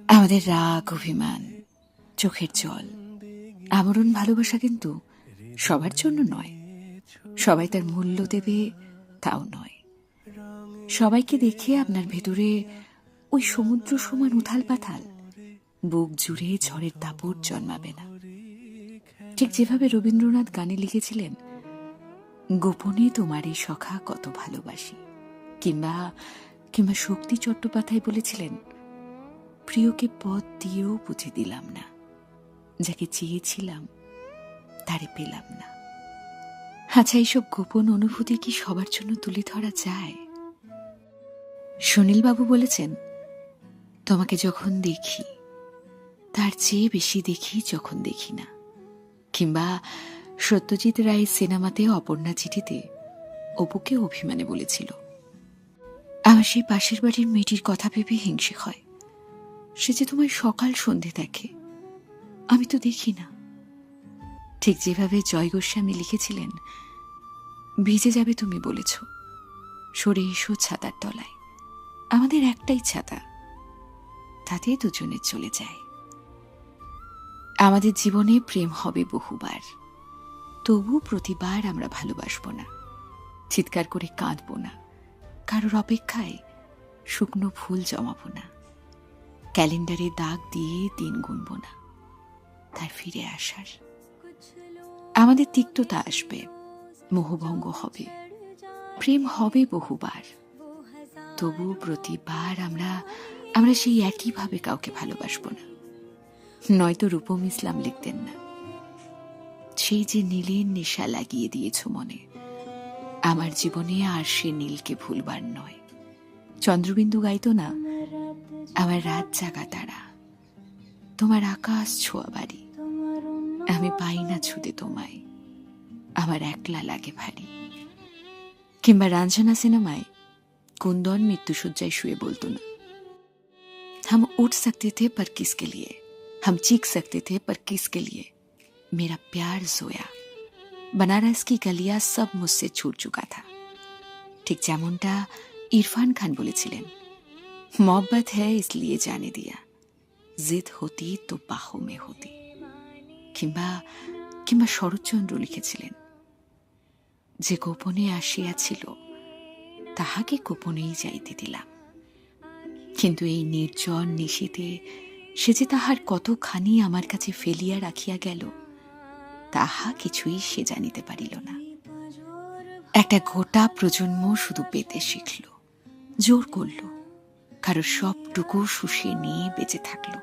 আমাদের রাগ, অভিমান, চোখের জল, আমরণ ভালোবাসা কিন্তু সবার জন্য নয়। সবাই তার মূল্য দেবে তাও নয়। সবাইকে দেখে আপনার ভেতরে ওই সমুদ্র সমান উথাল পাথাল, বুক জুড়ে ঝড়ের দাপট জন্মাবে না। ঠিক যেভাবে রবীন্দ্রনাথ গানে লিখেছিলেন, গোপনে তোমার এই সখা কত ভালোবাসি, কিংবা কিংবা শক্তি চট্টোপাধ্যায় বলেছিলেন, প্রিয়কে পথ দিয়েও বুঝে দিলাম না, যাকে চেয়েছিলাম তারে পেলাম না। আচ্ছা, এইসব গোপন অনুভূতি কি সবার জন্য তুলে ধরা যায়? সুনীলবাবু বলেছেন, তোমাকে যখন দেখি তার চেয়ে বেশি দেখি যখন দেখি না। কিংবা সত্যজিৎ রায় সিনেমাতে অপর্ণা চিঠিতে অপুকে অভিমানে বলেছিল, আমার সেই পাশের বাড়ির মেয়েটির কথা ভেবে হিংসে হয়। সে যে তোমায় সকাল সন্ধে দেখে, আমি তো দেখি না। ঠিক যেভাবে জয় গোস্বামী লিখেছিলেন, ভিজে যাবে তুমি বলেছ, সরে এসো ছাতার তলায়, আমাদের একটাই ছাতা, তাতে দুজনে চলে যায়। আমাদের জীবনে প্রেম হবে বহুবার, তবু প্রতিবার আমরা ভালোবাসব না, চিৎকার করে কাঁদব না, কারোর অপেক্ষায় শুকনো ফুল জমাবো না, ক্যালেন্ডারে দাগ দিয়ে দিন গুনব না তার ফিরে আসার। আমাদের তিক্ততা আসবে, মোহভঙ্গ হবে, প্রেম হবে বহুবার, তবু প্রতিবার আমরা সেই একইভাবে কাউকে ভালোবাসব না। নয়তো রূপম ইসলাম লিখতেন না, সেই যে নীলের নেশা লাগিয়ে দিয়েছ মনে, আমার জীবনে আর সে নীলকে ভুলবার নয়। চন্দ্রবিন্দু গাইত না, আমার রাত জাগা তারা, তোমার আকাশ ছোঁয়া বাড়ি, আমি পাই না ছুতে তোমায়, আমার একলা লাগে ভারী। কিংবা রাঞ্ঝনা সিনেমায় কুন্দন মৃত্যুশয্যায় শুয়ে বলতো না, हम उठ सकते थे पर किसके लिए, हम चीख सकते थे पर किसके लिए, मेरा प्यार सोया, बनारस की गलियां सब मुझसे छूट चुका था। ठीक যেমনটা ইরফান খান বলেছিলেন, मोहब्बत है इसलिए जाने दिया, जिद होती तो बाहों में होती। কিংবা কিংবা শরৎচন্দ্র লিখেছিলেন, যে গোপনে আসিয়াছিল তাহাকে গোপনেই যাইতে দিলাম, কিন্তু এই নির্জন নিশীথে সে যে তাহার কতখানি আমার কাছে ফেলিয়া রাখিয়া গেল, তাহা কিছুই সে জানিতে পারিল না। একটা গোটা প্রজন্ম শুধু পেতে শিখল, জোর করল, কারো সবটুকু শুষিয়ে নিয়ে বেঁচে থাকল।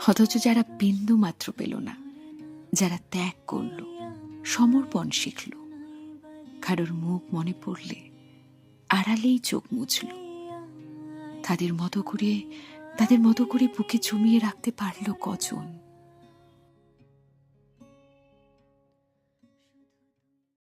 অথচ যারা বিন্দু মাত্র পেল না, যারা ত্যাগ করল, সমর্পণ শিখল, কারোর মুখ মনে পড়লে আড়ালেই চোখ মুছল, তাদের মতো করে বুকে জমিয়ে রাখতে পারল কজন?